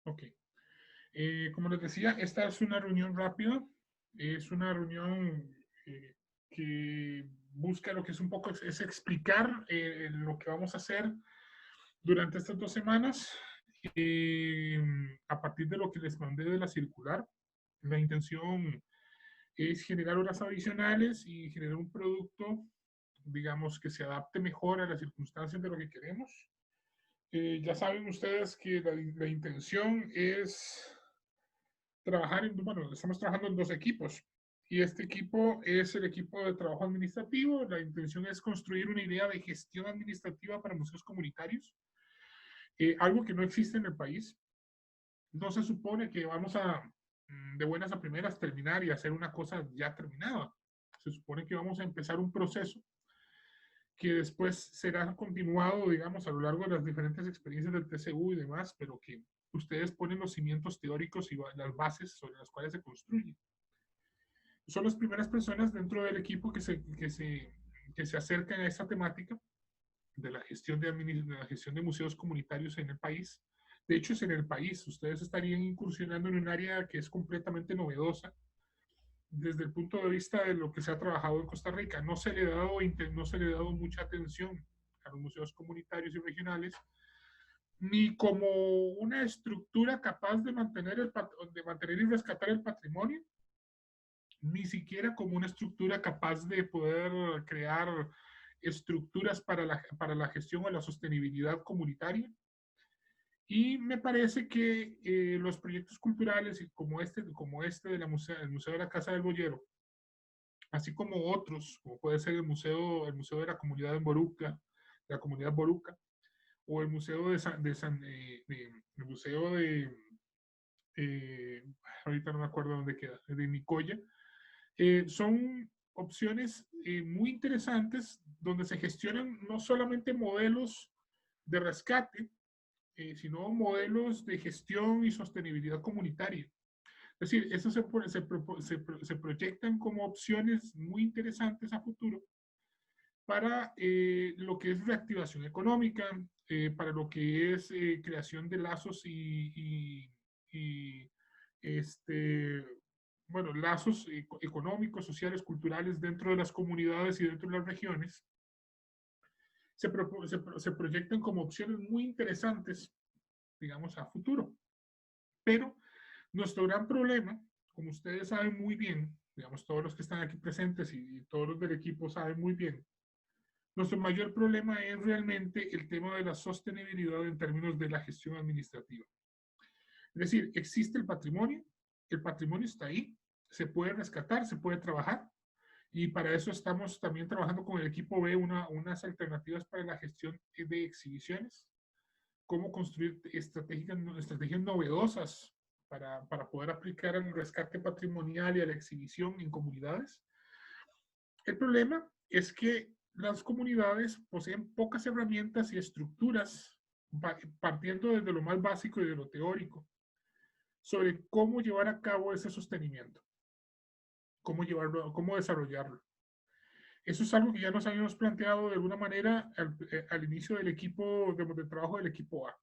Ok. Como les decía, esta es una reunión rápida. Es una reunión que busca lo que es un poco, es explicar lo que vamos a hacer durante estas 2 semanas. eh, a partir de lo que les mandé de la circular, la intención es generar horas adicionales y generar un producto, digamos, que se adapte mejor a las circunstancias de lo que queremos. Ya saben ustedes que la intención es trabajar bueno, estamos trabajando en 2 equipos. Y este equipo es el equipo de trabajo administrativo. La intención es construir una idea de gestión administrativa para museos comunitarios, algo que no existe en el país. No se supone que vamos a, de buenas a primeras, terminar y hacer una cosa ya terminada. Se supone que vamos a empezar un proceso que después será continuado, digamos, a lo largo de las diferentes experiencias del TCU y demás, pero que ustedes ponen los cimientos teóricos y las bases sobre las cuales se construye. Son las primeras personas dentro del equipo que se acercan a esta temática de la gestión de museos comunitarios en el país. De hecho, es en el país. Ustedes estarían incursionando en un área que es completamente novedosa desde el punto de vista de lo que se ha trabajado en Costa Rica. No se le ha dado mucha atención a los museos comunitarios y regionales, ni como una estructura capaz de mantener y rescatar el patrimonio, ni siquiera como una estructura capaz de poder crear estructuras para la gestión o la sostenibilidad comunitaria. Y me parece que los proyectos culturales como este de el Museo de la Casa del Boyero, así como otros, como puede ser el Museo de la Comunidad en Boruca, de la Comunidad Boruca, o el Museo el Museo eh, ahorita no me acuerdo dónde queda, de Nicoya, son opciones muy interesantes donde se gestionan no solamente modelos de rescate, sino modelos de gestión y sostenibilidad comunitaria. Es decir, eso se proyectan como opciones muy interesantes a futuro para lo que es reactivación económica, para lo que es creación de lazos y este, bueno, lazos económicos, sociales, culturales dentro de las comunidades y dentro de las regiones. Se proyectan como opciones muy interesantes, digamos, a futuro. Pero nuestro gran problema, como ustedes saben muy bien, digamos, todos los que están aquí presentes y todos los del equipo saben muy bien, nuestro mayor problema es realmente el tema de la sostenibilidad en términos de la gestión administrativa. Es decir, existe el patrimonio está ahí, se puede rescatar, se puede trabajar, y para eso estamos también trabajando con el equipo B unas alternativas para la gestión de exhibiciones, cómo construir estrategias novedosas para poder aplicar el rescate patrimonial y a la exhibición en comunidades. El problema es que las comunidades poseen pocas herramientas y estructuras, partiendo desde lo más básico y de lo teórico, sobre cómo llevar a cabo ese sostenimiento, cómo desarrollarlo. Eso es algo que ya nos habíamos planteado de alguna manera al inicio del equipo de trabajo del equipo A.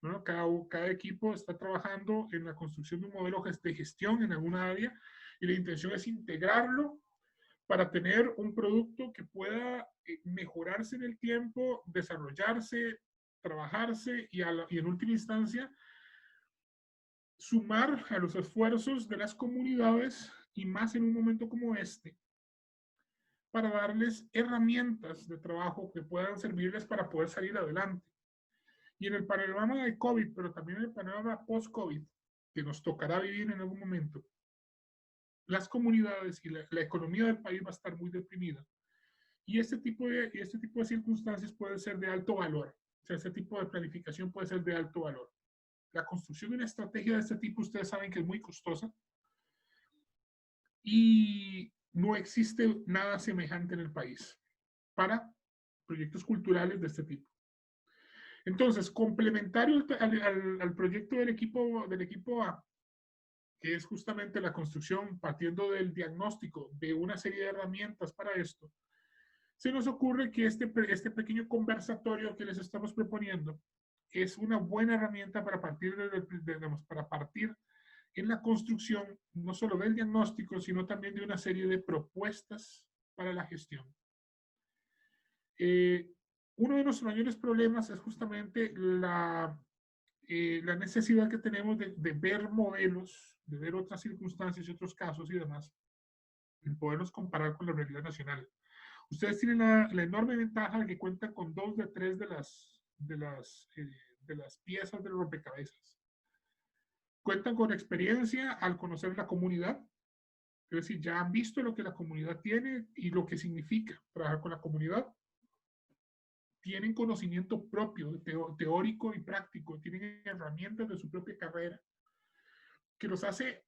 ¿No? Cada equipo está trabajando en la construcción de un modelo de gestión en alguna área y la intención es integrarlo para tener un producto que pueda mejorarse en el tiempo, desarrollarse, trabajarse y en última instancia sumar a los esfuerzos de las comunidades y más en un momento como este, para darles herramientas de trabajo que puedan servirles para poder salir adelante. Y en el panorama de COVID, pero también en el panorama post-COVID, que nos tocará vivir en algún momento, las comunidades y la economía del país va a estar muy deprimida. Y este tipo de circunstancias puede ser de alto valor. O sea, este tipo de planificación puede ser de alto valor. La construcción de una estrategia de este tipo, ustedes saben que es muy costosa y no existe nada semejante en el país para proyectos culturales de este tipo. Entonces, complementario al proyecto del equipo A, que es justamente la construcción partiendo del diagnóstico de una serie de herramientas para esto, se nos ocurre que este pequeño conversatorio que les estamos proponiendo es una buena herramienta para partir, para partir en la construcción no solo del diagnóstico, sino también de una serie de propuestas para la gestión. Uno de nuestros mayores problemas es justamente la necesidad que tenemos de ver modelos, de ver otras circunstancias y otros casos y demás, y poderlos comparar con la realidad nacional. Ustedes tienen la enorme ventaja de que cuentan con 2 de 3 de las piezas del rompecabezas. Cuentan con experiencia al conocer la comunidad, es decir, ya han visto lo que la comunidad tiene y lo que significa trabajar con la comunidad. Tienen conocimiento propio, teórico y práctico, tienen herramientas de su propia carrera, que los hace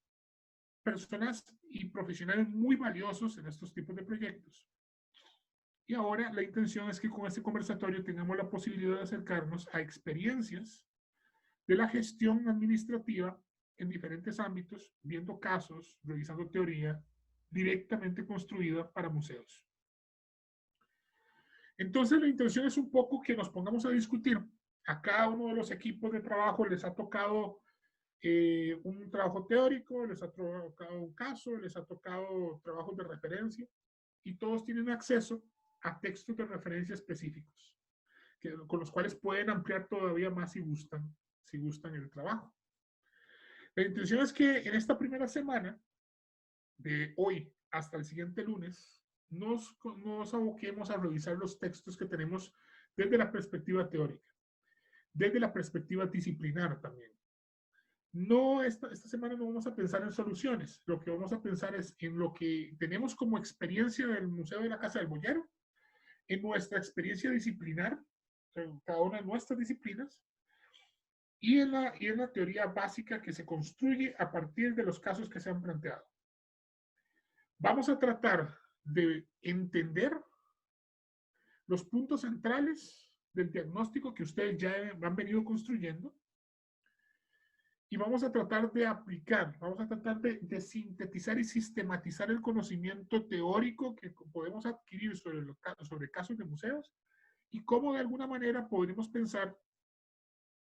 personas y profesionales muy valiosos en estos tipos de proyectos. Y ahora la intención es que con este conversatorio tengamos la posibilidad de acercarnos a experiencias de la gestión administrativa en diferentes ámbitos, viendo casos, revisando teoría directamente construida para museos. Entonces la intención es un poco que nos pongamos a discutir. A cada uno de los equipos de trabajo les ha tocado un trabajo teórico, les ha tocado un caso, les ha tocado trabajos de referencia y todos tienen acceso a textos de referencia específicos, con los cuales pueden ampliar todavía más si gustan el trabajo. La intención es que en esta primera semana, de hoy hasta el siguiente lunes, nos aboquemos a revisar los textos que tenemos desde la perspectiva teórica, desde la perspectiva disciplinar también. No, esta semana no vamos a pensar en soluciones, lo que vamos a pensar es en lo que tenemos como experiencia del Museo de la Casa del Boyero, en nuestra experiencia disciplinar, en cada una de nuestras disciplinas, y en la teoría básica que se construye a partir de los casos que se han planteado. Vamos a tratar de entender los puntos centrales del diagnóstico que ustedes ya han venido construyendo y vamos a tratar de aplicar, vamos a tratar de sintetizar y sistematizar el conocimiento teórico que podemos adquirir sobre casos de museos y cómo de alguna manera podremos pensar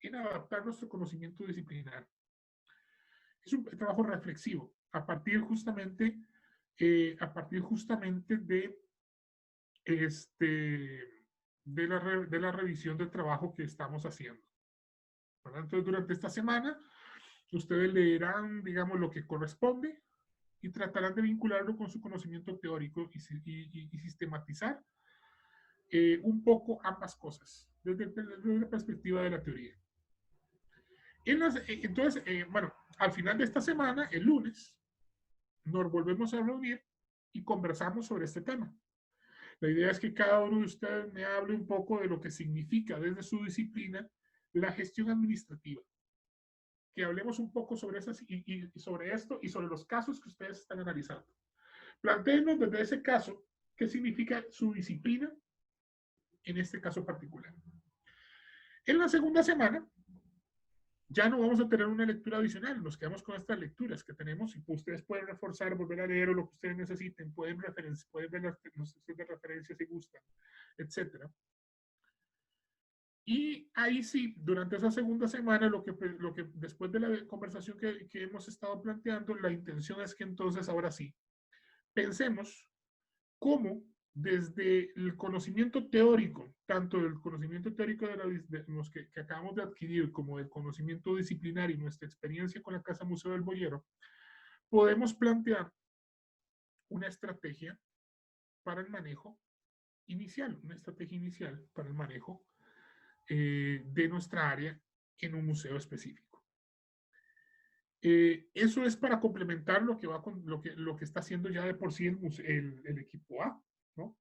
en adaptar nuestro conocimiento disciplinar. Es un trabajo reflexivo a partir justamente de la revisión del trabajo que estamos haciendo. Entonces, durante esta semana, ustedes leerán, digamos, lo que corresponde y tratarán de vincularlo con su conocimiento teórico y sistematizar un poco ambas cosas desde la perspectiva de la teoría. Entonces, bueno, al final de esta semana, el lunes, nos volvemos a reunir y conversamos sobre este tema. La idea es que cada uno de ustedes me hable un poco de lo que significa desde su disciplina la gestión administrativa. Que hablemos un poco sobre, sobre esto y sobre los casos que ustedes están analizando. Plantéenos desde ese caso qué significa su disciplina en este caso particular. En la segunda semana ya no vamos a tener una lectura adicional, nos quedamos con estas lecturas que tenemos y ustedes pueden reforzar, volver a leer o lo que ustedes necesiten, pueden ver los textos de referencia si gustan, etc. Y ahí sí, durante esa segunda semana, lo que después de la conversación que hemos estado planteando, la intención es que entonces ahora sí, pensemos cómo desde el conocimiento teórico, tanto del conocimiento teórico de los que acabamos de adquirir como del conocimiento disciplinar y nuestra experiencia con la Casa Museo del Boyero, podemos plantear una estrategia para el manejo inicial, una estrategia inicial para el manejo de nuestra área en un museo específico. Eso es para complementar lo que va con lo que está haciendo ya de por sí el equipo A, ¿no?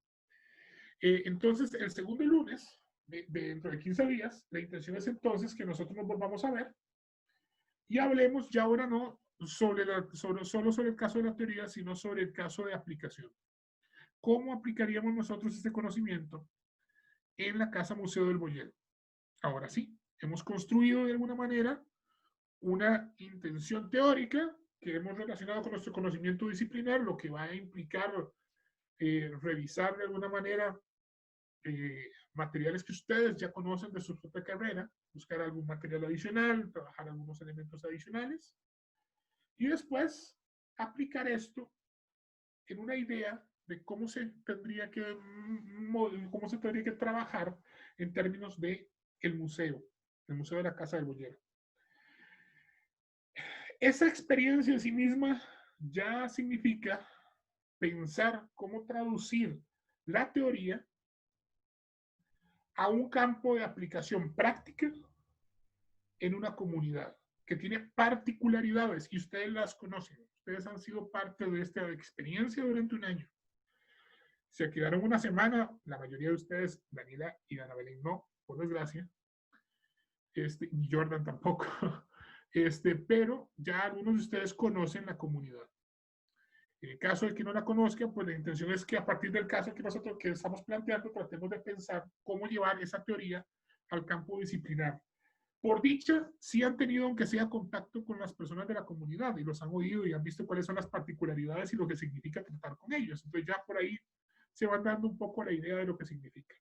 Entonces, el segundo lunes, dentro de 15 días, la intención es entonces que nosotros nos volvamos a ver y hablemos ya ahora no solo sobre el caso de la teoría, sino sobre el caso de aplicación. ¿Cómo aplicaríamos nosotros este conocimiento en la Casa Museo del Boyero? Ahora sí, hemos construido de alguna manera una intención teórica que hemos relacionado con nuestro conocimiento disciplinar, lo que va a implicar revisar de alguna manera materiales que ustedes ya conocen de su propia carrera, buscar algún material adicional, trabajar algunos elementos adicionales y después aplicar esto en una idea de cómo se tendría que trabajar en términos de el museo de la Casa del Boyero. Esa experiencia en sí misma ya significa pensar cómo traducir la teoría a un campo de aplicación práctica en una comunidad que tiene particularidades y ustedes las conocen. Ustedes han sido parte de esta experiencia durante un año. Se quedaron una semana, la mayoría de ustedes, Daniela y Ana Belén no, por desgracia, ni Jordan tampoco, pero ya algunos de ustedes conocen la comunidad. En el caso de que no la conozcan, pues la intención es que a partir del caso que nosotros que estamos planteando, tratemos de pensar cómo llevar esa teoría al campo disciplinar. Por dicha, sí han tenido, aunque sea, contacto con las personas de la comunidad y los han oído y han visto cuáles son las particularidades y lo que significa tratar con ellos. Entonces ya por ahí se van dando un poco la idea de lo que significa.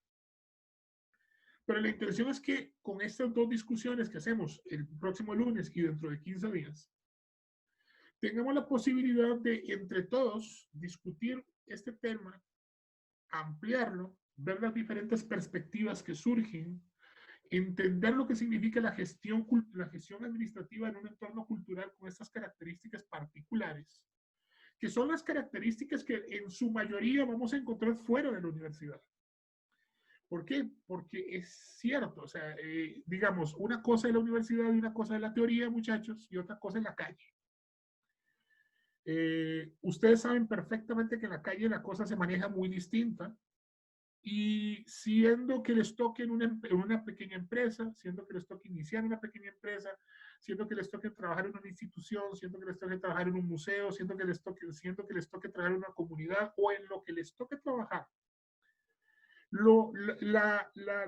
Pero la intención es que con estas dos discusiones que hacemos el próximo lunes y dentro de 15 días, tengamos la posibilidad de, entre todos, discutir este tema, ampliarlo, ver las diferentes perspectivas que surgen, entender lo que significa la gestión administrativa en un entorno cultural con estas características particulares, que son las características que en su mayoría vamos a encontrar fuera de la universidad. ¿Por qué? Porque es cierto, o sea, digamos, una cosa es la universidad y una cosa es la teoría, muchachos, y otra cosa es la calle. Ustedes saben perfectamente que en la calle la cosa se maneja muy distinta y siendo que les toque en una pequeña empresa, siendo que les toque iniciar una pequeña empresa, siendo que les toque trabajar en una institución, siendo que les toque trabajar en un museo, siendo que les toque trabajar en una comunidad o en lo que les toque trabajar,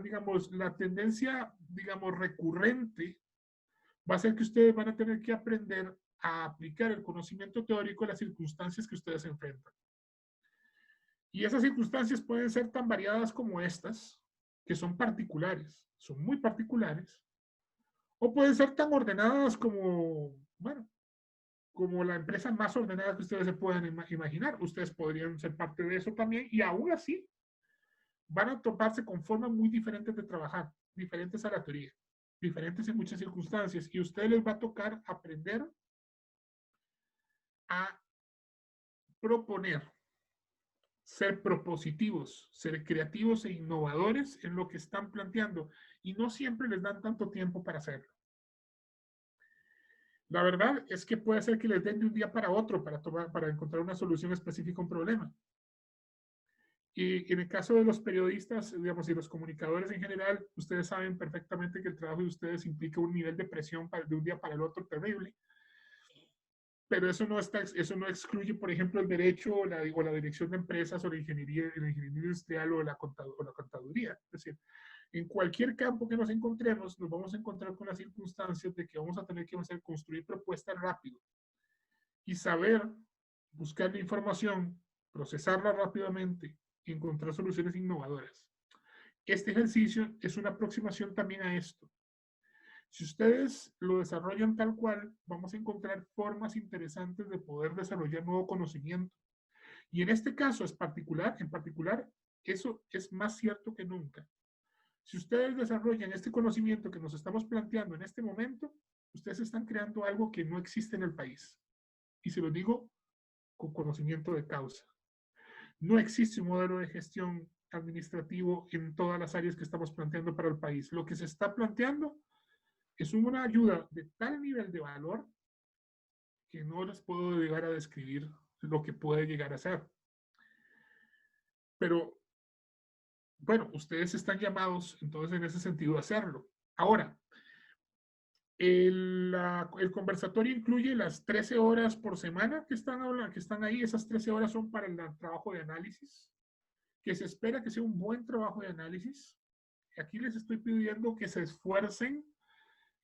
digamos, la tendencia, digamos, recurrente va a ser que ustedes van a tener que aprender a aplicar el conocimiento teórico a las circunstancias que ustedes enfrentan. Y esas circunstancias pueden ser tan variadas como estas, que son particulares, son muy particulares, o pueden ser tan ordenadas como, bueno, como la empresa más ordenada que ustedes se puedan imaginar. Ustedes podrían ser parte de eso también y aún así van a toparse con formas muy diferentes de trabajar, diferentes a la teoría, diferentes en muchas circunstancias, y a ustedes les va a tocar aprender a proponer, ser propositivos, ser creativos e innovadores en lo que están planteando, y no siempre les dan tanto tiempo para hacerlo. La verdad es que puede ser que les den de un día para otro para encontrar una solución específica a un problema. Y en el caso de los periodistas, digamos, y los comunicadores en general, ustedes saben perfectamente que el trabajo de ustedes implica un nivel de presión de un día para el otro terrible. Pero eso no excluye, por ejemplo, el derecho o la dirección de empresas o la ingeniería industrial o la contaduría. Es decir, en cualquier campo que nos encontremos, nos vamos a encontrar con las circunstancias de que vamos a tener que construir propuestas rápido y saber buscar la información, procesarla rápidamente y encontrar soluciones innovadoras. Este ejercicio es una aproximación también a esto. Si ustedes lo desarrollan tal cual, vamos a encontrar formas interesantes de poder desarrollar nuevo conocimiento. Y en este caso en particular, eso es más cierto que nunca. Si ustedes desarrollan este conocimiento que nos estamos planteando en este momento, ustedes están creando algo que no existe en el país. Y se lo digo con conocimiento de causa. No existe un modelo de gestión administrativo en todas las áreas que estamos planteando para el país. Lo que se está planteando es una ayuda de tal nivel de valor que no les puedo llegar a describir lo que puede llegar a ser. Pero, bueno, ustedes están llamados entonces en ese sentido a hacerlo. Ahora, el conversatorio incluye las 13 horas por semana que están ahí. Esas 13 horas son para el trabajo de análisis, que se espera que sea un buen trabajo de análisis. Aquí les estoy pidiendo que se esfuercen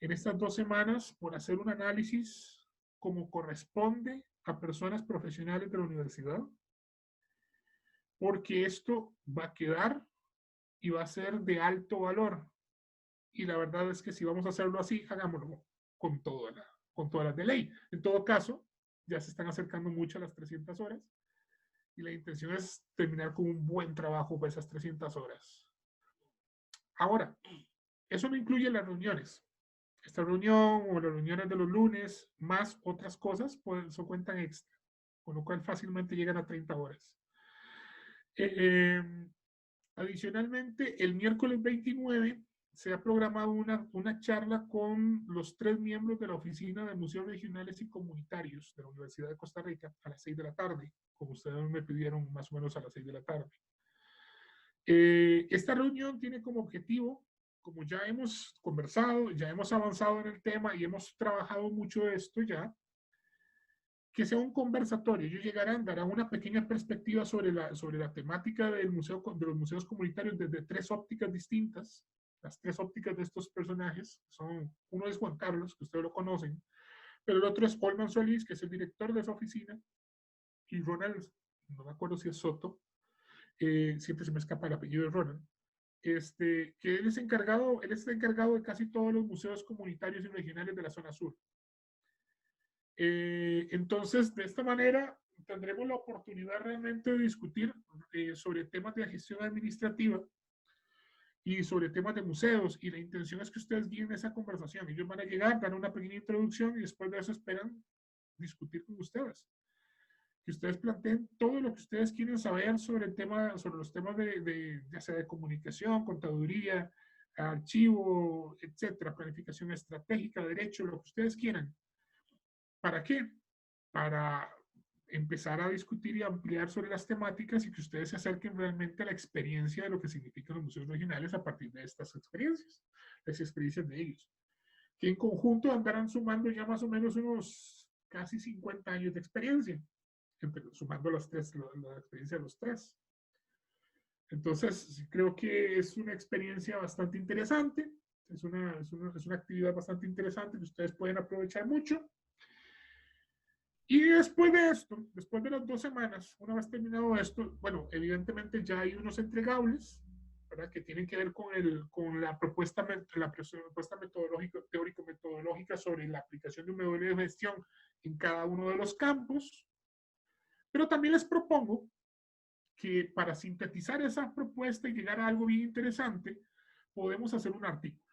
en estas 2 semanas por hacer un análisis como corresponde a personas profesionales de la universidad, porque esto va a quedar y va a ser de alto valor. Y la verdad es que si vamos a hacerlo así, hagámoslo con, con todas las de ley. En todo caso, ya se están acercando mucho a las 300 horas y la intención es terminar con un buen trabajo para esas 300 horas. Ahora, eso no incluye las reuniones. Esta reunión o las reuniones de los lunes, más otras cosas, pues eso cuentan extra, con lo cual fácilmente llegan a 30 horas. Adicionalmente, el miércoles 29 se ha programado una charla con los 3 miembros de la Oficina de Museos Regionales y Comunitarios de la Universidad de Costa Rica a las 6 de la tarde, como ustedes me pidieron más o menos a las 6 de la tarde. Esta reunión tiene como objetivo, como ya hemos conversado, ya hemos avanzado en el tema y hemos trabajado mucho de esto ya, que sea un conversatorio. Ellos llegarán, darán una pequeña perspectiva sobre la temática del museo, de los museos comunitarios desde 3 ópticas distintas. Las 3 ópticas de estos personajes son, uno es Juan Carlos, que ustedes lo conocen, pero el otro es Olman Solís, que es el director de esa oficina, y Ronald, no me acuerdo si es Soto, siempre se me escapa el apellido de Ronald, que él está encargado de casi todos los museos comunitarios y regionales de la zona sur. Entonces, de esta manera, tendremos la oportunidad realmente de discutir sobre temas de gestión administrativa y sobre temas de museos, y la intención es que ustedes guíen esa conversación. Ellos van a llegar, dar una pequeña introducción y después de eso esperan discutir con ustedes. Que ustedes planteen todo lo que ustedes quieren saber sobre el tema, sobre los temas ya sea de comunicación, contaduría, archivo, etcétera, planificación estratégica, derecho, lo que ustedes quieran. ¿Para qué? Para empezar a discutir y ampliar sobre las temáticas y que ustedes se acerquen realmente a la experiencia de lo que significan los museos regionales a partir de estas experiencias, las experiencias de ellos, que en conjunto andarán sumando ya más o menos unos casi 50 años de experiencia, sumando la experiencia de los 3. Entonces, creo que es una experiencia bastante interesante, es una actividad bastante interesante que ustedes pueden aprovechar mucho. Y después de esto, después de las 2 semanas, una vez terminado esto, bueno, evidentemente ya hay unos entregables, ¿verdad? Que tienen que ver con la propuesta metodológica, teórico-metodológica sobre la aplicación de un modelo de gestión en cada uno de los campos. Pero también les propongo que para sintetizar esa propuesta y llegar a algo bien interesante, podemos hacer un artículo.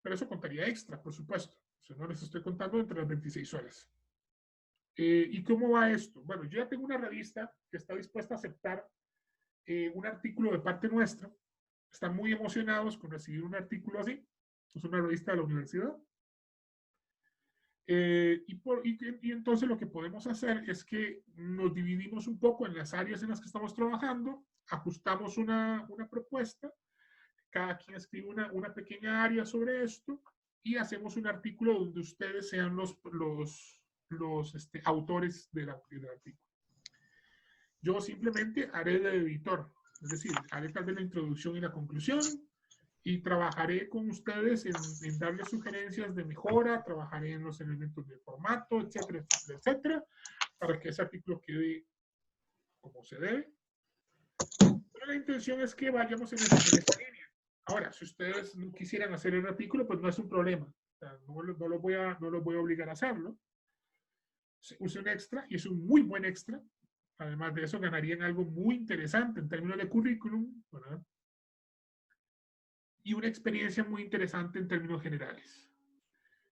Pero eso contaría extra, por supuesto. O sea, no les estoy contando entre las 26 horas. ¿Y cómo va esto? Bueno, yo ya tengo una revista que está dispuesta a aceptar un artículo de parte nuestra. Están muy emocionados con recibir un artículo así. Es una revista de la universidad. Y entonces lo que podemos hacer es que nos dividimos un poco en las áreas en las que estamos trabajando, ajustamos una propuesta, cada quien escribe una pequeña área sobre esto y hacemos un artículo donde ustedes sean los autores del artículo. Yo simplemente haré de editor, es decir, haré tal vez la introducción y la conclusión, y trabajaré con ustedes en darles sugerencias de mejora, trabajaré en los elementos de formato, etcétera, etcétera, etcétera, para que ese artículo quede como se debe. Pero la intención es que vayamos en esta línea. Ahora, si ustedes no quisieran hacer el artículo, pues no es un problema. O sea, no los voy a obligar a hacerlo. Use un extra, y es un muy buen extra. Además de eso, ganarían algo muy interesante en términos de currículum, ¿verdad? Y una experiencia muy interesante en términos generales.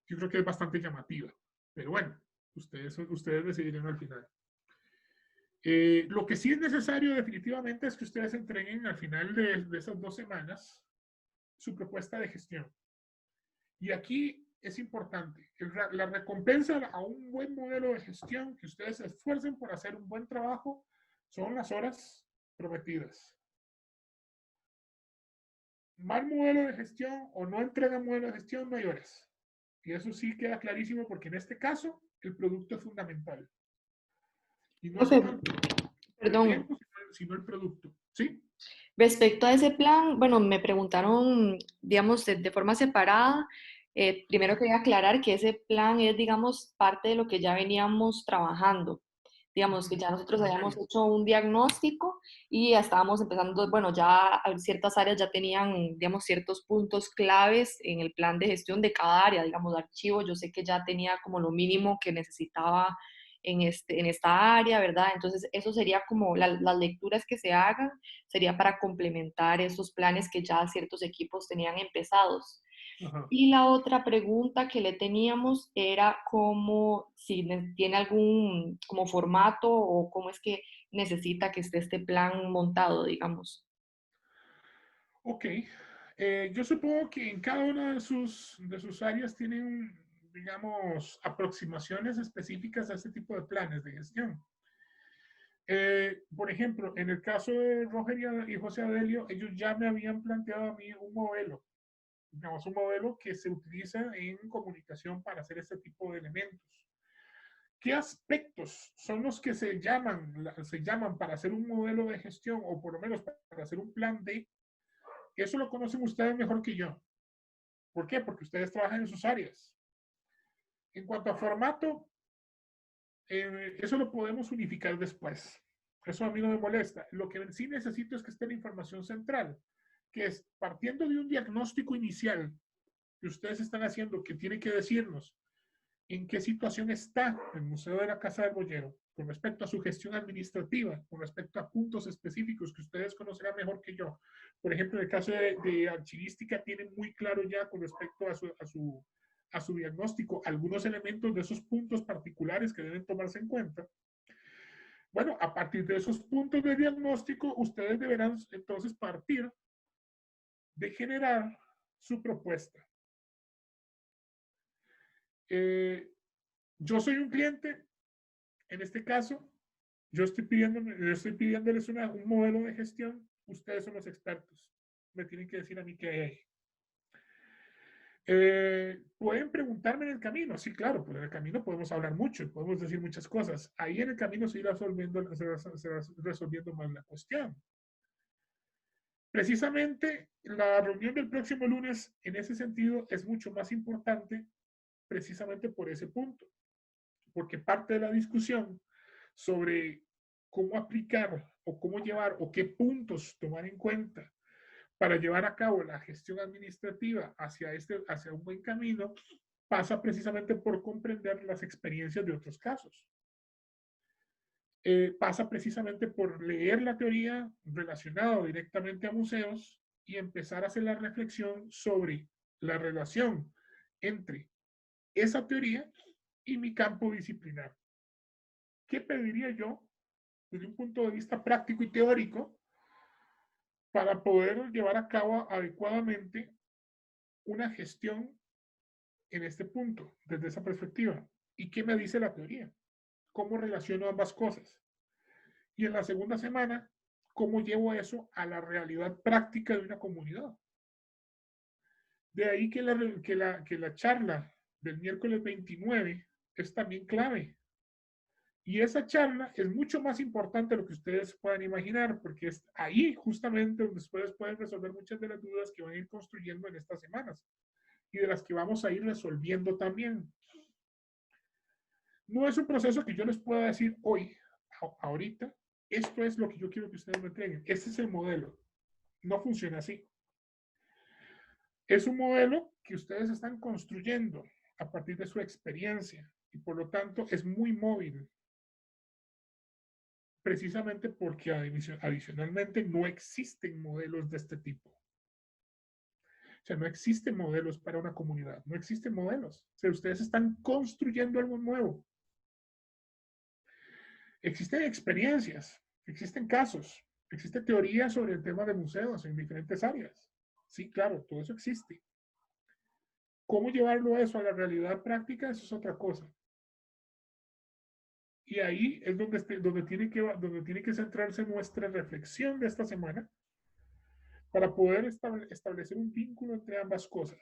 Yo creo que es bastante llamativa, pero bueno, ustedes decidirán al final. Lo que sí es necesario definitivamente es que ustedes entreguen al final de esas 2 semanas su propuesta de gestión. Y aquí es importante, la recompensa a un buen modelo de gestión, que ustedes se esfuercen por hacer un buen trabajo, son las horas prometidas. Mal modelo de gestión o no entrega modelo de gestión, no hay horas. Y eso sí queda clarísimo porque en este caso el producto es fundamental. Y no Profe, solo el perdón. tiempo, sino el producto. ¿Sí? Respecto a ese plan, bueno, me preguntaron, digamos, de forma separada. Primero quería aclarar que ese plan es, digamos, parte de lo que ya veníamos trabajando. digamos que ya nosotros Como habíamos áreas. hecho un diagnóstico y ya estábamos empezando, bueno, ya ciertas áreas ya tenían, digamos, ciertos puntos claves en el plan de gestión de cada área, digamos, de archivo, yo sé que ya tenía como lo mínimo que necesitaba en esta área, ¿verdad? Entonces, eso sería como las lecturas que se hagan, sería para complementar esos planes que ya ciertos equipos tenían empezados. Ajá. Y la otra pregunta que le teníamos era cómo, si tiene algún como formato o cómo es que necesita que esté este plan montado, digamos. Ok. Yo supongo que en cada una de sus áreas tienen, digamos, aproximaciones específicas a este tipo de planes de gestión. Por ejemplo, en el caso de Roger y José Adelio, ellos ya me habían planteado a mí un modelo, digamos, un modelo que se utiliza en comunicación para hacer este tipo de elementos. ¿Qué aspectos son los que se llaman para hacer un modelo de gestión o por lo menos para hacer un plan de? Eso lo conocen ustedes mejor que yo. ¿Por qué? Porque ustedes trabajan en sus áreas. En cuanto a formato, eso lo podemos unificar después. Eso a mí no me molesta. Lo que sí necesito es que esté la información central, que es partiendo de un diagnóstico inicial que ustedes están haciendo, que tiene que decirnos en qué situación está el Museo de la Casa del Boyero con respecto a su gestión administrativa, con respecto a puntos específicos que ustedes conocerán mejor que yo. Por ejemplo, en el caso de archivística, tienen muy claro ya con respecto a su diagnóstico algunos elementos de esos puntos particulares que deben tomarse en cuenta. Bueno, a partir de esos puntos de diagnóstico, ustedes deberán entonces partir de generar su propuesta. Yo soy un cliente, en este caso, yo estoy pidiéndoles un modelo de gestión, ustedes son los expertos, me tienen que decir a mí qué hay ahí. Pueden preguntarme en el camino, sí, claro, pues en el camino podemos hablar mucho, podemos decir muchas cosas. Ahí en el camino se irá resolviendo más la cuestión. Precisamente la reunión del próximo lunes, en ese sentido, es mucho más importante precisamente por ese punto, porque parte de la discusión sobre cómo aplicar o cómo llevar o qué puntos tomar en cuenta para llevar a cabo la gestión administrativa hacia un buen camino, pasa precisamente por comprender las experiencias de otros casos. Pasa precisamente por leer la teoría relacionada directamente a museos y empezar a hacer la reflexión sobre la relación entre esa teoría y mi campo disciplinar. ¿Qué pediría yo desde un punto de vista práctico y teórico para poder llevar a cabo adecuadamente una gestión en este punto, desde esa perspectiva? ¿Y qué me dice la teoría? ¿Cómo relaciono ambas cosas? Y en la segunda semana, ¿cómo llevo eso a la realidad práctica de una comunidad? De ahí que la charla del miércoles 29 es también clave. Y esa charla es mucho más importante de lo que ustedes puedan imaginar, porque es ahí justamente donde ustedes pueden resolver muchas de las dudas que van a ir construyendo en estas semanas y de las que vamos a ir resolviendo también. No es un proceso que yo les pueda decir hoy, ahorita, esto es lo que yo quiero que ustedes me entreguen. Este es el modelo. No funciona así. Es un modelo que ustedes están construyendo a partir de su experiencia y por lo tanto es muy móvil, precisamente porque adicionalmente no existen modelos de este tipo. O sea, no existen modelos para una comunidad, no existen modelos. O sea, ustedes están construyendo algo nuevo. Existen experiencias, existen casos, existe teoría sobre el tema de museos en diferentes áreas. Sí, claro, todo eso existe. ¿Cómo llevarlo eso a la realidad práctica? Eso es otra cosa. Y ahí es donde tiene que centrarse nuestra reflexión de esta semana para poder establecer un vínculo entre ambas cosas.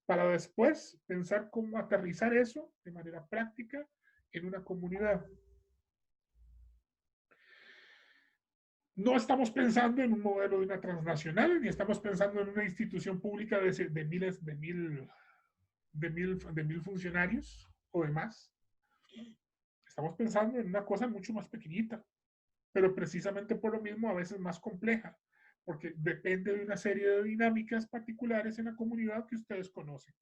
Para después pensar cómo aterrizar eso de manera práctica en una comunidad. No estamos pensando en un modelo de una transnacional, ni estamos pensando en una institución pública de miles, de mil funcionarios o demás. Estamos pensando en una cosa mucho más pequeñita, pero precisamente por lo mismo a veces más compleja, porque depende de una serie de dinámicas particulares en la comunidad que ustedes conocen,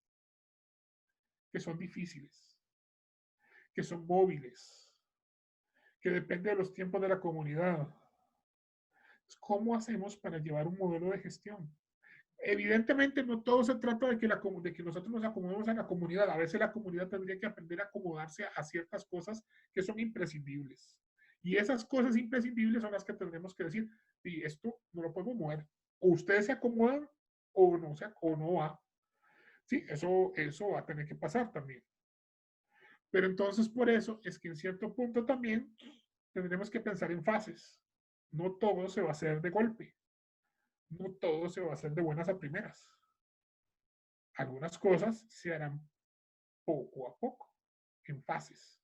que son difíciles, que son móviles, que depende de los tiempos de la comunidad. ¿Cómo hacemos para llevar un modelo de gestión? Evidentemente no todo se trata de que nosotros nos acomodemos a la comunidad. A veces la comunidad tendría que aprender a acomodarse a ciertas cosas que son imprescindibles. Y esas cosas imprescindibles son las que tendremos que decir, y esto no lo podemos mover. O ustedes se acomodan o no va. Sí, eso va a tener que pasar también. Pero entonces por eso es que en cierto punto también tendremos que pensar en fases. No todo se va a hacer de golpe. No todo se va a hacer de buenas a primeras. Algunas cosas se harán poco a poco, en fases.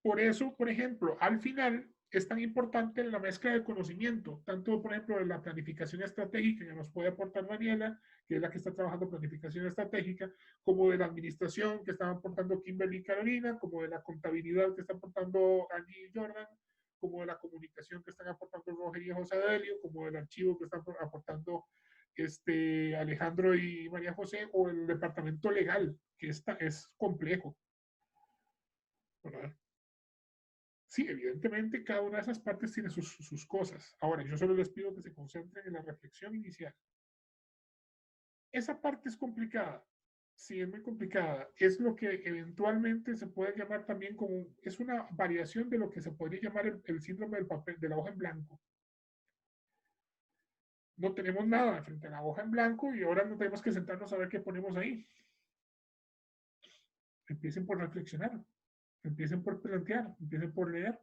Por eso, por ejemplo, al final es tan importante la mezcla de conocimiento, tanto, por ejemplo, de la planificación estratégica que nos puede aportar Daniela, que es la que está trabajando planificación estratégica, como de la administración que están aportando Kimberly y Carolina, como de la contabilidad que está aportando Angie y Jordan, como de la comunicación que están aportando Roger y José Adelio, como del archivo que están aportando Alejandro y María José, o el departamento legal, que es complejo, ¿verdad? Sí, evidentemente cada una de esas partes tiene sus cosas. Ahora, yo solo les pido que se concentren en la reflexión inicial. Esa parte es complicada. Sí, es muy complicada. Es lo que eventualmente se puede llamar también como, es una variación de lo que se podría llamar el síndrome del papel, de la hoja en blanco. No tenemos nada frente a la hoja en blanco y ahora no tenemos que sentarnos a ver qué ponemos ahí. Empiecen por reflexionar, empiecen por plantear, empiecen por leer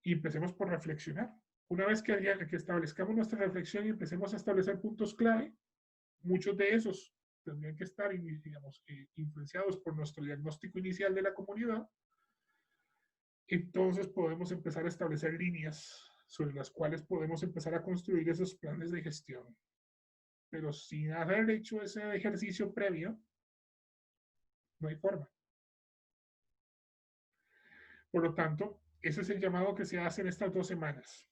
y empecemos por reflexionar. Una vez que establezcamos nuestra reflexión y empecemos a establecer puntos clave, muchos de esos tendrían que estar, digamos, influenciados por nuestro diagnóstico inicial de la comunidad. Entonces podemos empezar a establecer líneas sobre las cuales podemos empezar a construir esos planes de gestión. Pero sin haber hecho ese ejercicio previo, no hay forma. Por lo tanto, ese es el llamado que se hace en estas 2 semanas.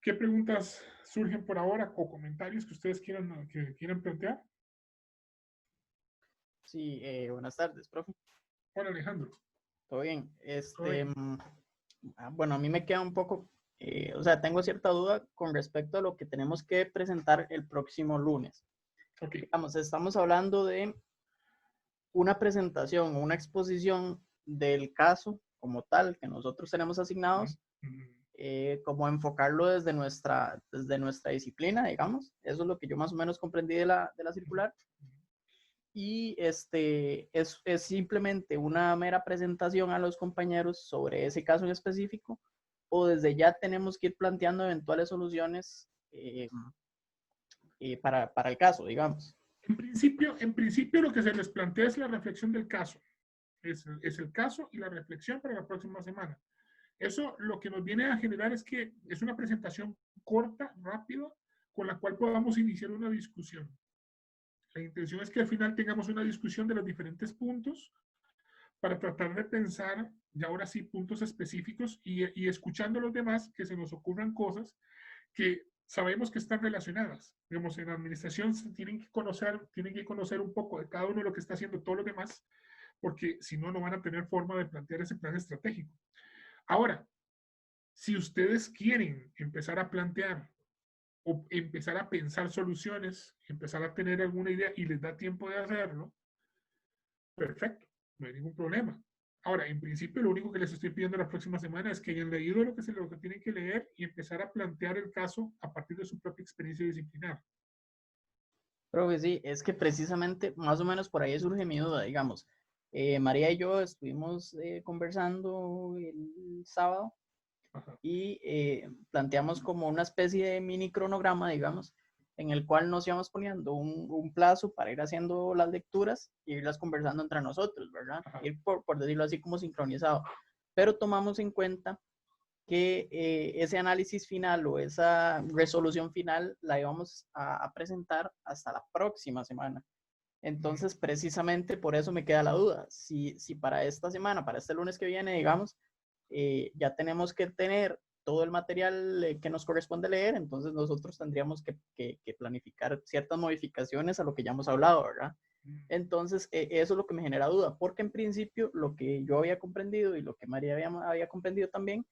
¿Qué preguntas surgen por ahora o comentarios que ustedes quieran plantear? Sí, buenas tardes, profe. Hola, Alejandro. ¿Todo bien? ¿Todo bien? Bueno, a mí me queda un poco, o sea, tengo cierta duda con respecto a lo que tenemos que presentar el próximo lunes. Okay. Digamos, estamos hablando de una presentación o una exposición del caso como tal que nosotros tenemos asignados, como enfocarlo desde nuestra disciplina, digamos. Eso es lo que yo más o menos comprendí de la circular. Y es simplemente una mera presentación a los compañeros sobre ese caso en específico, o desde ya tenemos que ir planteando eventuales soluciones para el caso, digamos. En principio lo que se les plantea es la reflexión del caso. Es el caso y la reflexión para la próxima semana. Eso lo que nos viene a generar es que es una presentación corta, rápida, con la cual podamos iniciar una discusión. La intención es que al final tengamos una discusión de los diferentes puntos para tratar de pensar, ya ahora sí, puntos específicos y escuchando a los demás que se nos ocurran cosas que sabemos que están relacionadas. Digamos, en la administración tienen que conocer un poco de cada uno de lo que está haciendo todos los demás, porque si no, no van a tener forma de plantear ese plan estratégico. Ahora, si ustedes quieren empezar a plantear o empezar a pensar soluciones, empezar a tener alguna idea y les da tiempo de hacerlo, perfecto, no hay ningún problema. Ahora, en principio, lo único que les estoy pidiendo la próxima semana es que hayan leído lo que tienen que leer y empezar a plantear el caso a partir de su propia experiencia disciplinar. Pero sí, es que precisamente más o menos por ahí surge mi duda, digamos. María y yo estuvimos conversando el sábado. Ajá. Y planteamos como una especie de mini cronograma, digamos, en el cual nos íbamos poniendo un plazo para ir haciendo las lecturas e irlas conversando entre nosotros, ¿verdad? Ajá. Ir por decirlo así como sincronizado. Pero tomamos en cuenta que ese análisis final o esa resolución final la íbamos a presentar hasta la próxima semana. Entonces, precisamente por eso me queda la duda. Si para esta semana, para este lunes que viene, digamos, ya tenemos que tener todo el material que nos corresponde leer, entonces nosotros tendríamos que planificar ciertas modificaciones a lo que ya hemos hablado, ¿verdad? Entonces, eso es lo que me genera duda, porque en principio lo que yo había comprendido y lo que María había comprendido también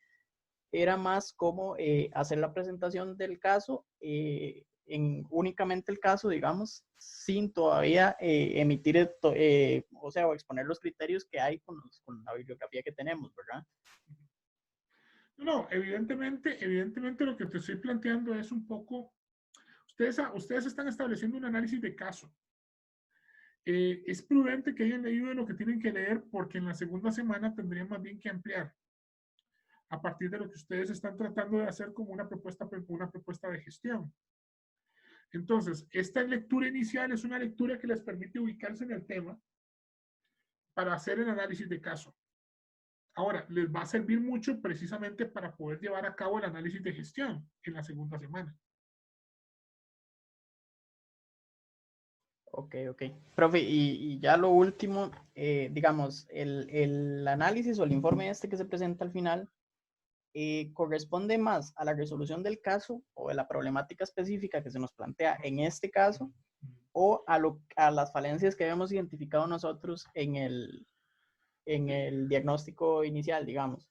era más como hacer la presentación del caso, en únicamente el caso, digamos, sin todavía emitir, o sea, o exponer los criterios que hay con la bibliografía que tenemos, ¿verdad? No, evidentemente lo que te estoy planteando es un poco, ustedes están estableciendo un análisis de caso. Es prudente que hayan leído lo que tienen que leer porque en la segunda semana tendrían más bien que ampliar a partir de lo que ustedes están tratando de hacer como una propuesta de gestión. Entonces, esta lectura inicial es una lectura que les permite ubicarse en el tema para hacer el análisis de caso. Ahora, les va a servir mucho precisamente para poder llevar a cabo el análisis de gestión en la segunda semana. Ok. Profe, y ya lo último, digamos, el análisis o el informe este que se presenta al final, corresponde más a la resolución del caso o de la problemática específica que se nos plantea en este caso, o a las falencias que habíamos identificado nosotros en el diagnóstico inicial, digamos.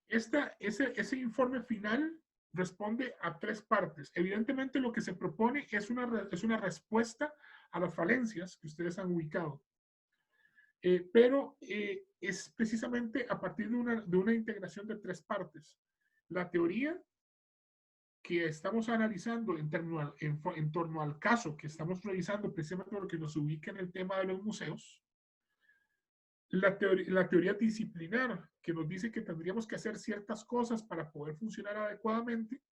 Ese informe final responde a tres partes. Evidentemente lo que se propone es una respuesta a las falencias que ustedes han ubicado. Pero es precisamente a partir de una integración de tres partes. La teoría que estamos analizando en torno al caso que estamos revisando, precisamente lo que nos ubica en el tema de los museos, la teoría disciplinar, que nos dice que tendríamos que hacer ciertas cosas para poder funcionar adecuadamente,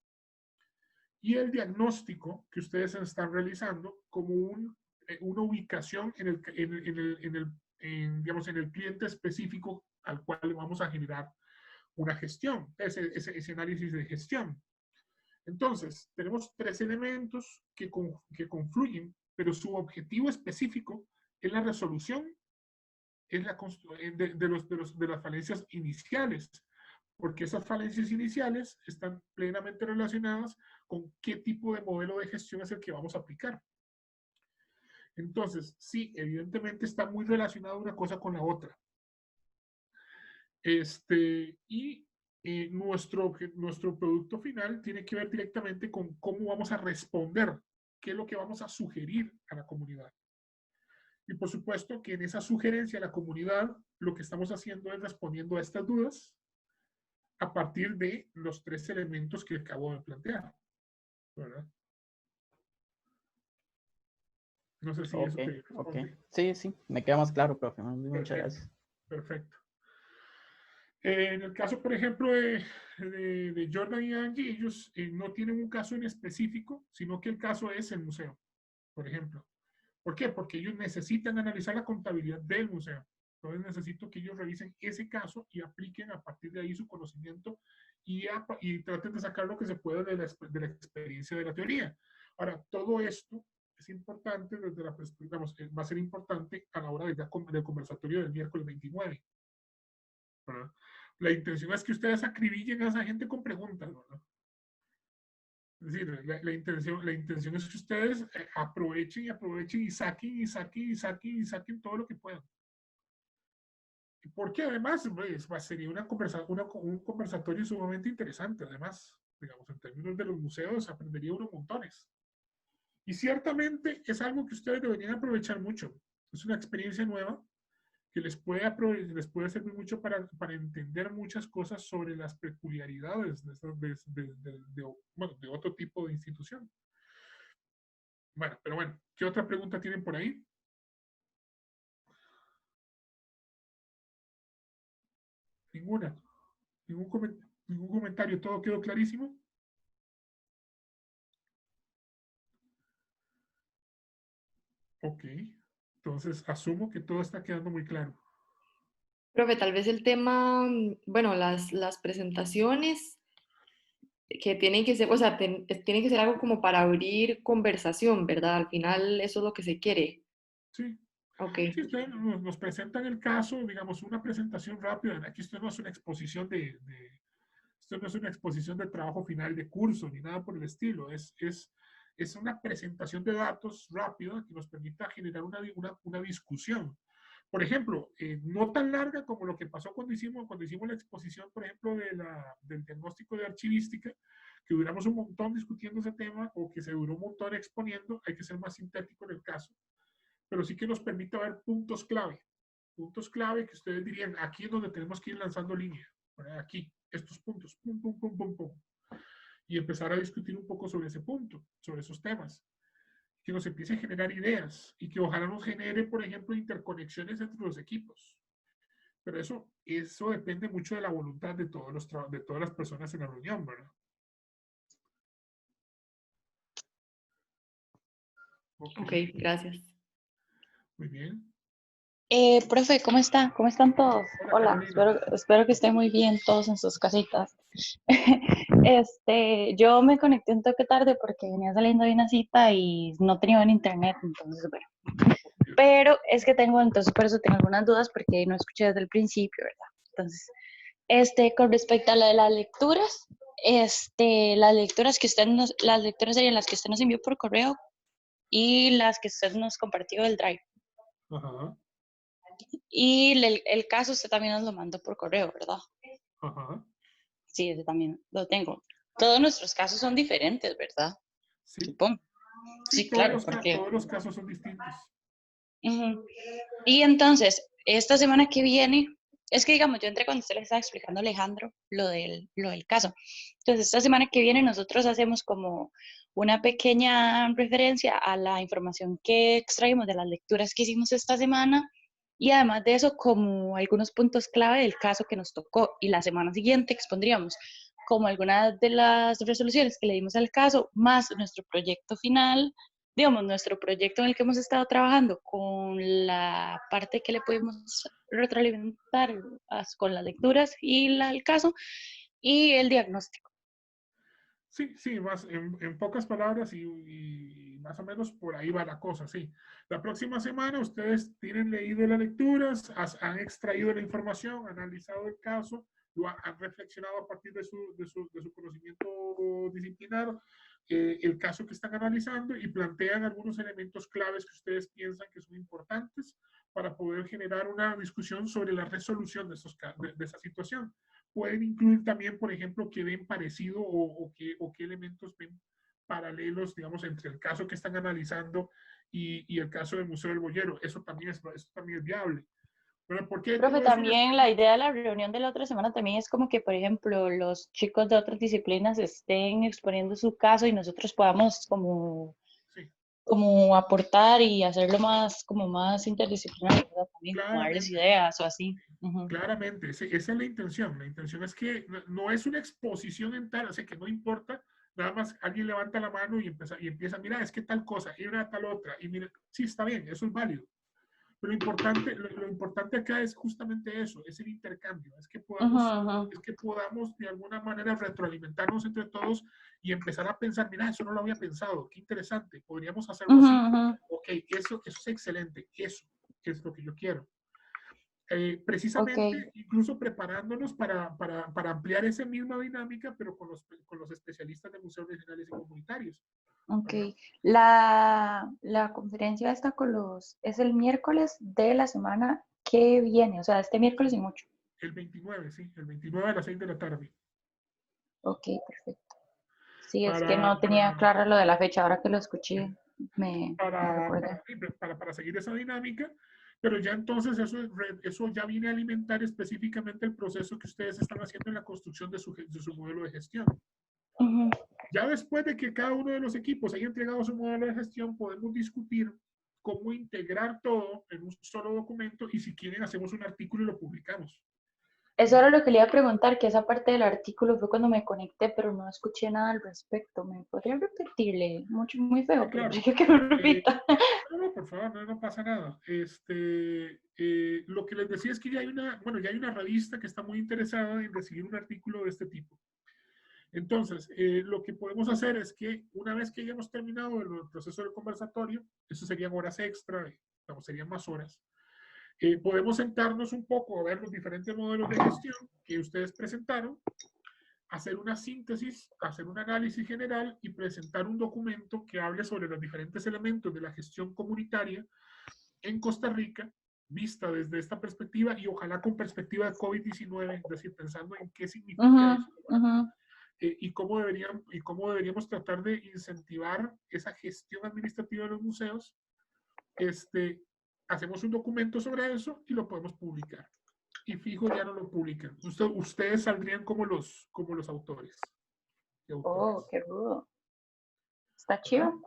y el diagnóstico que ustedes están realizando como una ubicación digamos, en el cliente específico al cual le vamos a generar una gestión, ese análisis de gestión. Entonces, tenemos tres elementos que confluyen, pero su objetivo específico es la resolución es de las falencias iniciales, porque esas falencias iniciales están plenamente relacionadas con qué tipo de modelo de gestión es el que vamos a aplicar. Entonces, sí, evidentemente está muy relacionada una cosa con la otra. Y nuestro producto final tiene que ver directamente con cómo vamos a responder, qué es lo que vamos a sugerir a la comunidad. Y por supuesto que en esa sugerencia a la comunidad lo que estamos haciendo es respondiendo a estas dudas a partir de los tres elementos que acabo de plantear, ¿verdad? No sé si eso te responde. Sí, me queda más claro, profe. Muchas gracias. Perfecto. En el caso, por ejemplo, de Jordan y Angie, ellos no tienen un caso en específico, sino que el caso es el museo, por ejemplo. ¿Por qué? Porque ellos necesitan analizar la contabilidad del museo. Entonces necesito que ellos revisen ese caso y apliquen a partir de ahí su conocimiento y traten de sacar lo que se pueda de la experiencia de la teoría. Ahora, todo esto es importante desde la perspectiva, va a ser importante a la hora del conversatorio del miércoles 29. ¿Verdad? La intención es que ustedes acribillen a esa gente con preguntas, ¿verdad? Es decir, la intención es que ustedes aprovechen y saquen todo lo que puedan. Porque además pues, sería un conversatorio sumamente interesante. Además, digamos, en términos de los museos, aprendería unos montones. Y ciertamente es algo que ustedes deberían aprovechar mucho. Es una experiencia nueva que les puede servir mucho para entender muchas cosas sobre las peculiaridades de otro tipo de institución. Bueno, pero bueno, ¿qué otra pregunta tienen por ahí? Ninguna. Ningún comentario. ¿Todo quedó clarísimo? Ok. Entonces, asumo que todo está quedando muy claro. Profe, tal vez el tema, bueno, las presentaciones que tienen que ser, o sea, tiene que ser algo como para abrir conversación, ¿verdad? Al final eso es lo que se quiere. Sí, Ok, Si ustedes nos presentan el caso, digamos, una presentación rápida, aquí esto no es una exposición esto no es una exposición de trabajo final de curso ni nada por el estilo, es una presentación de datos rápida que nos permita generar una discusión. Por ejemplo, no tan larga como lo que pasó cuando hicimos la exposición, por ejemplo, del diagnóstico de archivística, que duramos un montón discutiendo ese tema o que se duró un montón exponiendo, hay que ser más sintético en el caso, pero sí que nos permite ver puntos clave que ustedes dirían, aquí es donde tenemos que ir lanzando línea, ¿verdad? Aquí, estos puntos, pum, pum, pum, pum, pum, y empezar a discutir un poco sobre ese punto, sobre esos temas, que nos empiece a generar ideas y que ojalá nos genere, por ejemplo, interconexiones entre los equipos. Pero eso depende mucho de la voluntad de de todas las personas en la reunión, ¿verdad? Ok, ok, gracias. muy bien. Profe, ¿cómo está? ¿Cómo están todos? Hola, Hola, Carolina. espero que estén muy bien todos en sus casitas. Yo me conecté un toque tarde porque venía saliendo de una cita y no tenía buen internet, entonces bueno. Pero es que entonces por eso tengo algunas dudas porque no escuché desde el principio, ¿verdad? Entonces, con respecto a lo de las lecturas, las lecturas serían las que usted nos envió por correo y las que usted nos compartió del Drive. Ajá, Y el caso usted también nos lo mandó por correo, ¿verdad? ajá. Sí, ese también lo tengo. Todos nuestros casos son diferentes, ¿verdad? Sí, Supongo. sí, Sí, claro, porque... todos los casos son distintos. Ujú. Y entonces, esta semana que viene, es que digamos, yo entré cuando usted le estaba explicando a Alejandro lo del caso. Entonces, esta semana que viene nosotros hacemos como una pequeña referencia a la información que extraímos de las lecturas que hicimos esta semana y además de eso, como algunos puntos clave del caso que nos tocó. Y la semana siguiente expondríamos como algunas de las resoluciones que le dimos al caso, más nuestro proyecto final, digamos, nuestro proyecto en el que hemos estado trabajando con la parte que le pudimos retroalimentar con las lecturas y el caso y el diagnóstico. Sí, sí, más en pocas palabras y más o menos por ahí va la cosa, sí. La próxima semana ustedes tienen leído las lecturas, han extraído la información, han analizado el caso, han reflexionado a partir de su conocimiento disciplinar, el caso que están analizando y plantean algunos elementos claves que ustedes piensan que son importantes para poder generar una discusión sobre la resolución de esa situación. Pueden incluir también, por ejemplo, qué ven parecido o qué elementos ven paralelos, digamos, entre el caso que están analizando y el caso del Museo del Boyero. Eso también es viable. Bueno, ¿por qué Profe, todo eso también la idea de la reunión de la otra semana también es como que, por ejemplo, los chicos de otras disciplinas estén exponiendo su caso y nosotros podamos sí, como aportar y hacerlo más, como más interdisciplinario, ¿verdad? También como darles claramente, ideas o así. Ujú. claramente, esa es la intención. La intención es que no es una exposición en tal, o sea, que no importa, nada más alguien levanta la mano y empieza, mira, es que tal cosa, y una tal otra, y mira, sí, está bien, eso es válido. Pero lo importante acá es justamente eso, es el intercambio, Ujú, ujú. es que podamos de alguna manera retroalimentarnos entre todos y empezar a pensar, mira, eso no lo había pensado, qué interesante, podríamos hacerlo Ujú, así. ujú. Ok, eso es excelente, eso es lo que yo quiero. Ok, Precisamente, incluso preparándonos para ampliar esa misma dinámica, pero con los especialistas de museos regionales y comunitarios, ok. ¿verdad? La conferencia está es el miércoles de la semana que viene, o sea, este miércoles y mucho. El 29, sí, el 29 a las 6 de la tarde. Ok, perfecto. Sí, es que Para, no tenía para, clara lo de la fecha, ahora que lo escuché me para, recordé. para, para seguir esa dinámica, pero ya entonces eso ya viene a alimentar específicamente el proceso que ustedes están haciendo en la construcción de su modelo de gestión. Ujú. Ya después de que cada uno de los equipos haya entregado su modelo de gestión, podemos discutir cómo integrar todo en un solo documento y si quieren hacemos un artículo y lo publicamos. Eso era lo que le iba a preguntar, que esa parte del artículo fue cuando me conecté, pero no escuché nada al respecto. ¿Me podría repetirle? Mucho, muy Sí, feo, pero claro. dije que me Eh, repita. no, por favor, no pasa nada. Lo que les decía es que ya hay ya hay una revista que está muy interesada en recibir un artículo de este tipo. Entonces, lo que podemos hacer es que una vez que hayamos terminado el proceso del conversatorio, eso serían horas extra digamos, serían más horas. Podemos sentarnos un poco a ver los diferentes modelos de gestión que ustedes presentaron, hacer una síntesis, hacer un análisis general y presentar un documento que hable sobre los diferentes elementos de la gestión comunitaria en Costa Rica, vista desde esta perspectiva y ojalá con perspectiva de COVID-19, es decir, pensando en qué significa eso, y cómo deberíamos tratar de incentivar esa gestión administrativa de los museos. Hacemos un documento sobre eso y lo podemos publicar. Y fijo, ya no lo publican. Ustedes saldrían como los autores. Oh, qué rudo. Está chido.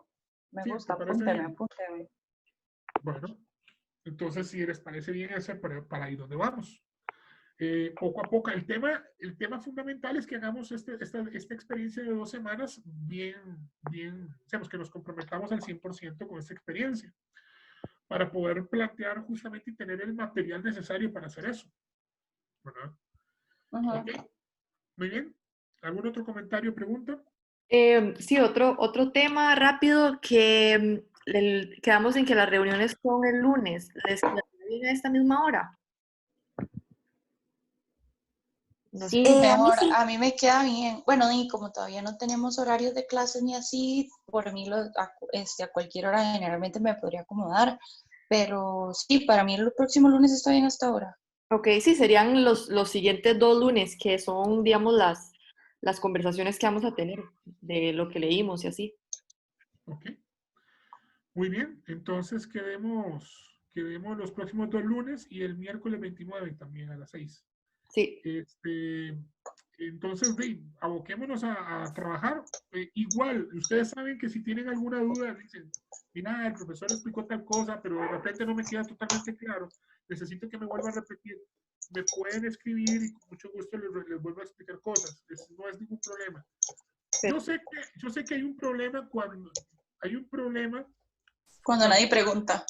Me sí, gusta, apúnteme. apúnteme. Bueno, entonces si les parece bien ese, para ahí donde vamos. Poco a poco, el tema fundamental es que hagamos esta experiencia de 2 semanas bien, digamos que nos comprometamos al 100% con esta experiencia para poder plantear justamente y tener el material necesario para hacer eso. ¿Verdad? Okay. Muy bien. ¿Algún otro comentario o pregunta? Sí, otro tema rápido que quedamos en que las reuniones son el lunes. ¿Les queda bien a esta misma hora? No Sí, sé. mejor, Sí. a mí me queda bien. Bueno, y como todavía no tenemos horarios de clases ni así, por mí a cualquier hora generalmente me podría acomodar, pero sí, para mí el próximo lunes está bien hasta ahora. Ok, sí, serían los siguientes 2 lunes, que son, digamos, las conversaciones que vamos a tener de lo que leímos y así. Ok. Muy bien, entonces quedemos los próximos 2 lunes y el miércoles 29 también a las 6. Sí. Entonces, aboquémonos a trabajar. Igual, ustedes saben que si tienen alguna duda, dicen, mira, el profesor explicó tal cosa, pero de repente no me queda totalmente claro, necesito que me vuelva a repetir. Me pueden escribir y con mucho gusto les vuelvo a explicar cosas. No es ningún problema. Yo sé que hay un problema Cuando nadie pregunta.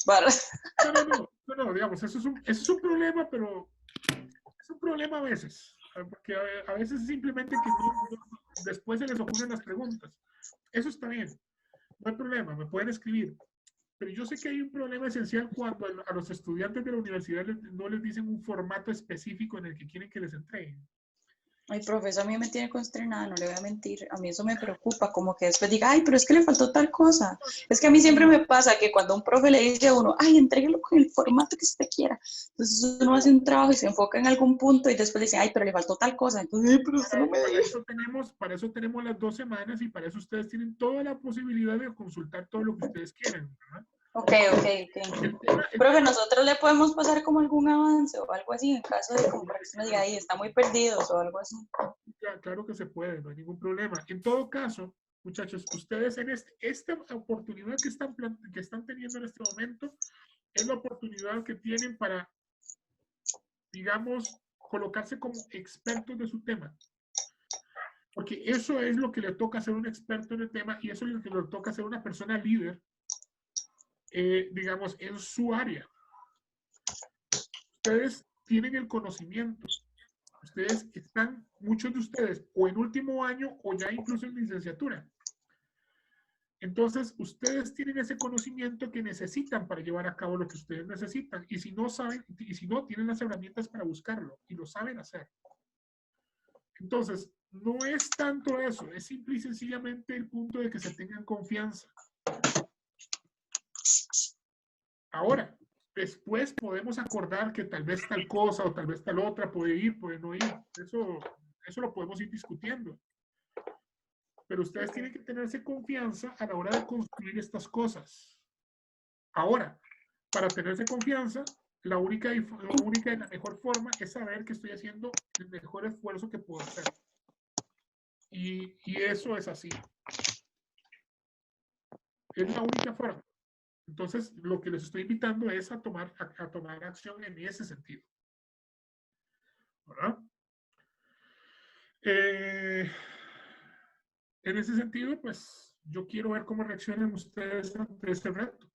No, digamos, eso es un problema, pero es un problema a veces, porque a veces simplemente que después se les ocurren las preguntas. Eso está bien, no hay problema, me pueden escribir. Pero yo sé que hay un problema esencial cuando a los estudiantes de la universidad no les dicen un formato específico en el que quieren que les entreguen. Ay, profesor, a mí me tiene consternada, no le voy a mentir. A mí eso me preocupa, como que después diga, ay, pero es que le faltó tal cosa. Es que a mí siempre me pasa que cuando un profe le dice a uno, ay, entréguelo con el formato que usted quiera. Entonces uno hace un trabajo y se enfoca en algún punto y después dice, ay, pero le faltó tal cosa. Entonces, ay, pero usted no me dice. Para eso tenemos las 2 semanas y para eso ustedes tienen toda la posibilidad de consultar todo lo que ustedes quieran, ¿verdad? Ok. Profe, nosotros le podemos pasar como algún avance o algo así en caso de como para que usted me diga, ahí está muy perdidos o algo así. Claro que se puede, no hay ningún problema. En todo caso, muchachos, ustedes en esta oportunidad que están teniendo en este momento es la oportunidad que tienen para, digamos, colocarse como expertos de su tema. Porque eso es lo que le toca ser un experto en el tema y eso es lo que le toca ser una persona líder, digamos, en su área. Ustedes tienen el conocimiento. Ustedes están, muchos de ustedes, o en último año o ya incluso en licenciatura. Entonces, ustedes tienen ese conocimiento que necesitan para llevar a cabo lo que ustedes necesitan. Y si no saben, y si no, tienen las herramientas para buscarlo y lo saben hacer. Entonces, no es tanto eso, es simple y sencillamente el punto de que se tengan confianza. Ahora, después podemos acordar que tal vez tal cosa o tal vez tal otra puede ir, puede no ir. Eso lo podemos ir discutiendo. Pero ustedes tienen que tenerse confianza a la hora de construir estas cosas. Ahora, para tenerse confianza, la única y la mejor forma es saber que estoy haciendo el mejor esfuerzo que puedo hacer. Y eso es así. Es la única forma. Entonces, lo que les estoy invitando es a tomar acción en ese sentido. ¿Verdad? En ese sentido, pues, yo quiero ver cómo reaccionan ustedes ante este reto.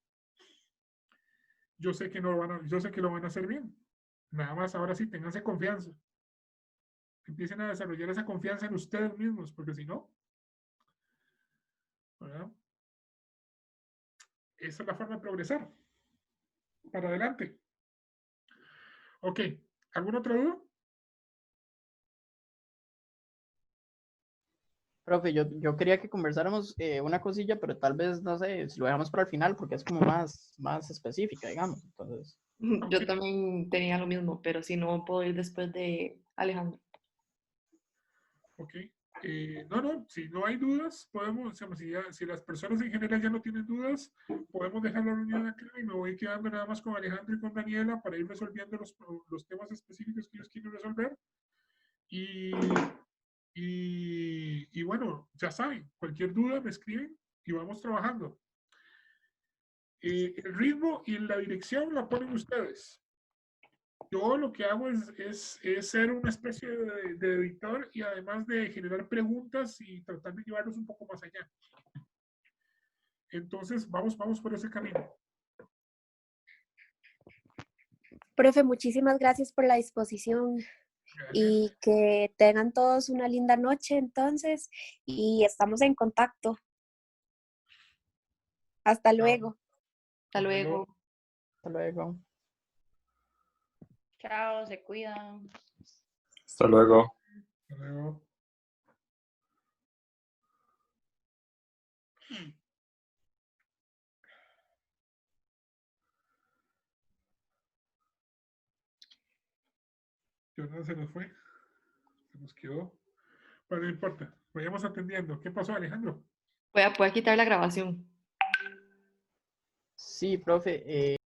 Yo sé que lo van a hacer bien. Nada más ahora sí, ténganse confianza. Empiecen a desarrollar esa confianza en ustedes mismos, porque si no, ¿verdad? Esa es la forma de progresar. para adelante. Ok, ¿alguna otra duda? Profe, yo quería que conversáramos una cosilla, pero tal vez, no sé, si lo dejamos para el final, porque es como más específica, digamos. Entonces, Yo Ok, también tenía lo mismo, pero si no puedo ir después de Alejandro. ok. No, si no hay dudas, podemos, digamos, si las personas en general ya no tienen dudas, podemos dejar la reunión acá y me voy quedando nada más con Alejandro y con Daniela para ir resolviendo los temas específicos que ellos quieren resolver. Y, y bueno, ya saben, cualquier duda me escriben y vamos trabajando. El ritmo y la dirección la ponen ustedes. Yo lo que hago es ser una especie de editor y además de generar preguntas y tratar de llevarlos un poco más allá. Entonces, vamos por ese camino. Profe, muchísimas gracias por la disposición Gracias. y que tengan todos una linda noche entonces y estamos en contacto. Hasta Chao. luego. Hasta Hasta luego. luego. hasta luego. Chao, se cuidan. Hasta luego. Hasta luego. Jonathan se nos fue. Se nos quedó. Pero no importa. Vayamos atendiendo. ¿Qué pasó, Alejandro? Voy a quitar la grabación. Sí, profe.